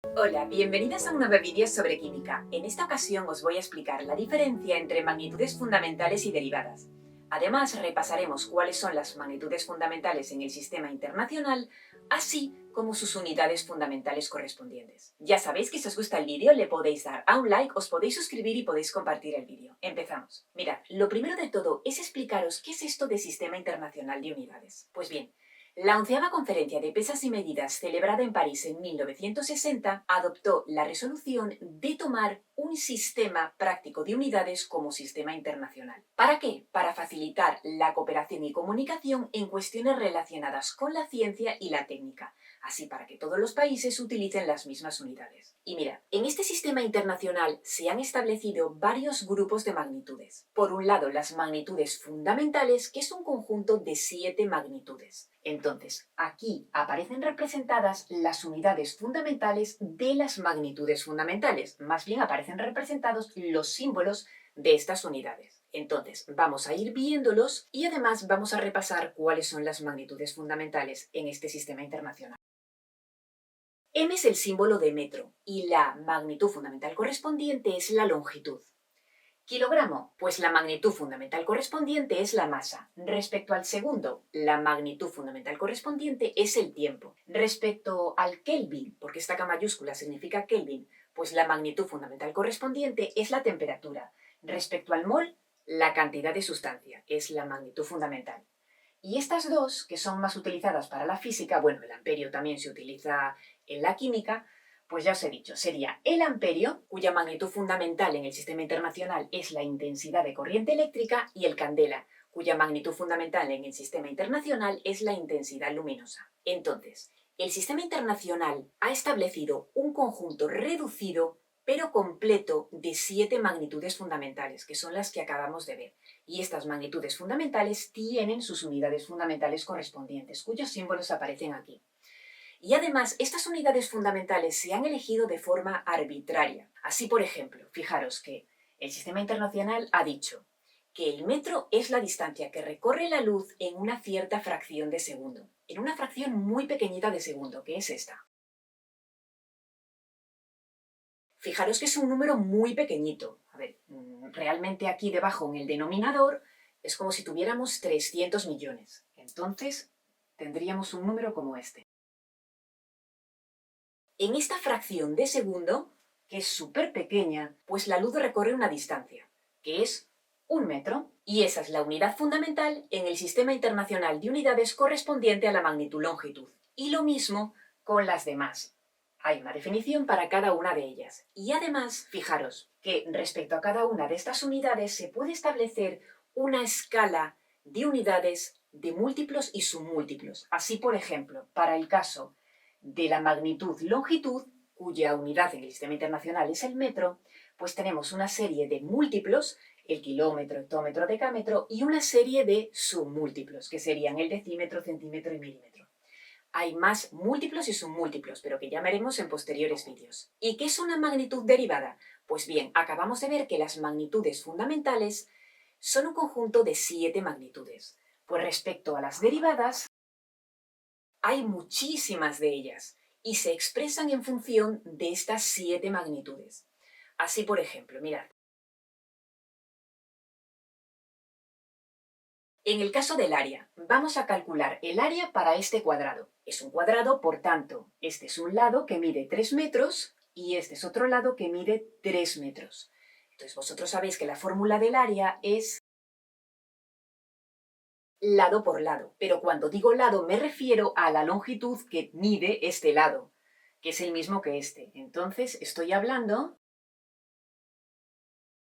Hola, bienvenidos a un nuevo vídeo sobre química. En esta ocasión os voy a explicar la diferencia entre magnitudes fundamentales y derivadas. Además, repasaremos cuáles son las magnitudes fundamentales en el sistema internacional, así como sus unidades fundamentales correspondientes. Ya sabéis que si os gusta el vídeo le podéis dar a un like, os podéis suscribir y podéis compartir el vídeo. Empezamos. Mirad, lo primero de todo es explicaros qué es esto de Sistema Internacional de Unidades. Pues bien, la 11ª Conferencia de Pesas y Medidas, celebrada en París en 1960, adoptó la resolución de tomar un sistema práctico de unidades como sistema internacional. ¿Para qué? Para facilitar la cooperación y comunicación en cuestiones relacionadas con la ciencia y la técnica, así para que todos los países utilicen las mismas unidades. Y mira, en este sistema internacional se han establecido varios grupos de magnitudes. Por un lado, las magnitudes fundamentales, que es un conjunto de 7 magnitudes. Entonces, aquí aparecen representadas las unidades fundamentales de las magnitudes fundamentales. Más bien aparecen representados los símbolos de estas unidades. Entonces, vamos a ir viéndolos y además vamos a repasar cuáles son las magnitudes fundamentales en este sistema internacional. M es el símbolo de metro y la magnitud fundamental correspondiente es la longitud. Kilogramo, pues la magnitud fundamental correspondiente es la masa. Respecto al segundo, la magnitud fundamental correspondiente es el tiempo. Respecto al Kelvin, porque esta K mayúscula significa Kelvin, pues la magnitud fundamental correspondiente es la temperatura. Respecto al mol, la cantidad de sustancia es la magnitud fundamental. Y estas dos, que son más utilizadas para la física, bueno, el amperio también se utiliza en la química, pues ya os he dicho, sería el amperio, cuya magnitud fundamental en el sistema internacional es la intensidad de corriente eléctrica, y el candela, cuya magnitud fundamental en el sistema internacional es la intensidad luminosa. Entonces, el sistema internacional ha establecido un conjunto reducido pero completo de 7 magnitudes fundamentales, que son las que acabamos de ver. Y estas magnitudes fundamentales tienen sus unidades fundamentales correspondientes, cuyos símbolos aparecen aquí. Y además, estas unidades fundamentales se han elegido de forma arbitraria. Así, por ejemplo, fijaros que el sistema internacional ha dicho que el metro es la distancia que recorre la luz en una cierta fracción de segundo, en una fracción muy pequeñita de segundo, que es esta. Fijaros que es un número muy pequeñito. A ver, realmente aquí debajo en el denominador es como si tuviéramos 300 millones. Entonces, tendríamos un número como este. En esta fracción de segundo, que es súper pequeña, pues la luz recorre una distancia, que es 1 metro, y esa es la unidad fundamental en el Sistema Internacional de Unidades correspondiente a la magnitud longitud. Y lo mismo con las demás. Hay una definición para cada una de ellas. Y además, fijaros que respecto a cada una de estas unidades se puede establecer una escala de unidades de múltiplos y submúltiplos. Así, por ejemplo, para el caso de la magnitud longitud, cuya unidad en el sistema internacional es el metro, pues tenemos una serie de múltiplos, el kilómetro, hectómetro, decámetro, y una serie de submúltiplos, que serían el decímetro, centímetro y milímetro. Hay más múltiplos y submúltiplos, pero que ya veremos en posteriores vídeos. ¿Y qué es una magnitud derivada? Pues bien, acabamos de ver que las magnitudes fundamentales son un conjunto de 7 magnitudes. Pues respecto a las derivadas, hay muchísimas de ellas y se expresan en función de estas 7 magnitudes. Así, por ejemplo, mirad. En el caso del área, vamos a calcular el área para este cuadrado. Es un cuadrado, por tanto, este es un lado que mide 3 metros y este es otro lado que mide 3 metros. Entonces vosotros sabéis que la fórmula del área es lado por lado, pero cuando digo lado me refiero a la longitud que mide este lado, que es el mismo que este. Entonces estoy hablando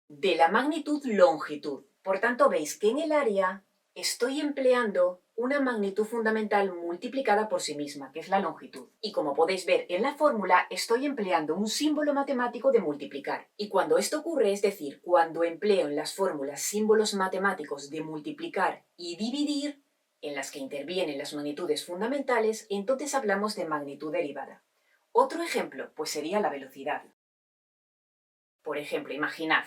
de la magnitud longitud. Por tanto, veis que en el área estoy empleando una magnitud fundamental multiplicada por sí misma, que es la longitud. Y como podéis ver en la fórmula, estoy empleando un símbolo matemático de multiplicar. Y cuando esto ocurre, es decir, cuando empleo en las fórmulas símbolos matemáticos de multiplicar y dividir, en las que intervienen las magnitudes fundamentales, entonces hablamos de magnitud derivada. Otro ejemplo, pues sería la velocidad. Por ejemplo, imaginad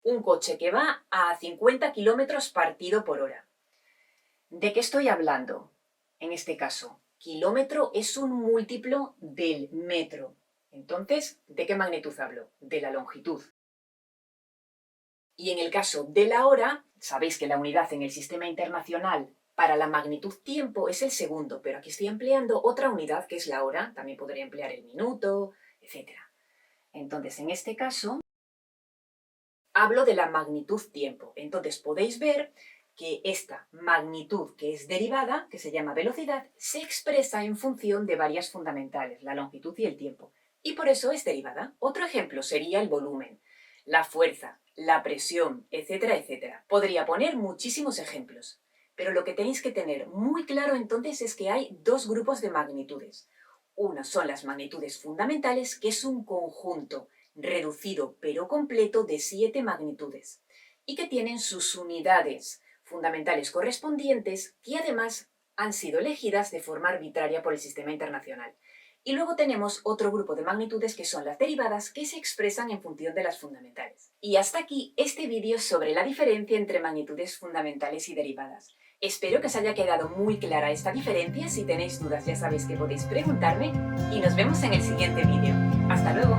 un coche que va a 50 kilómetros partido por hora. ¿De qué estoy hablando? En este caso, kilómetro es un múltiplo del metro. Entonces, ¿de qué magnitud hablo? De la longitud. Y en el caso de la hora, sabéis que la unidad en el sistema internacional para la magnitud tiempo es el segundo, pero aquí estoy empleando otra unidad que es la hora, también podría emplear el minuto, etc. Entonces, en este caso, hablo de la magnitud tiempo. Entonces, podéis ver que esta magnitud que es derivada, que se llama velocidad, se expresa en función de varias fundamentales, la longitud y el tiempo. Y por eso es derivada. Otro ejemplo sería el volumen, la fuerza, la presión, etcétera, etcétera. Podría poner muchísimos ejemplos, pero lo que tenéis que tener muy claro entonces es que hay dos grupos de magnitudes. Una son las magnitudes fundamentales, que es un conjunto reducido pero completo de 7 magnitudes, y que tienen sus unidades fundamentales correspondientes, que además han sido elegidas de forma arbitraria por el sistema internacional. Y luego tenemos otro grupo de magnitudes que son las derivadas, que se expresan en función de las fundamentales. Y hasta aquí este vídeo sobre la diferencia entre magnitudes fundamentales y derivadas. Espero que os haya quedado muy clara esta diferencia. Si tenéis dudas ya sabéis que podéis preguntarme y nos vemos en el siguiente vídeo. ¡Hasta luego!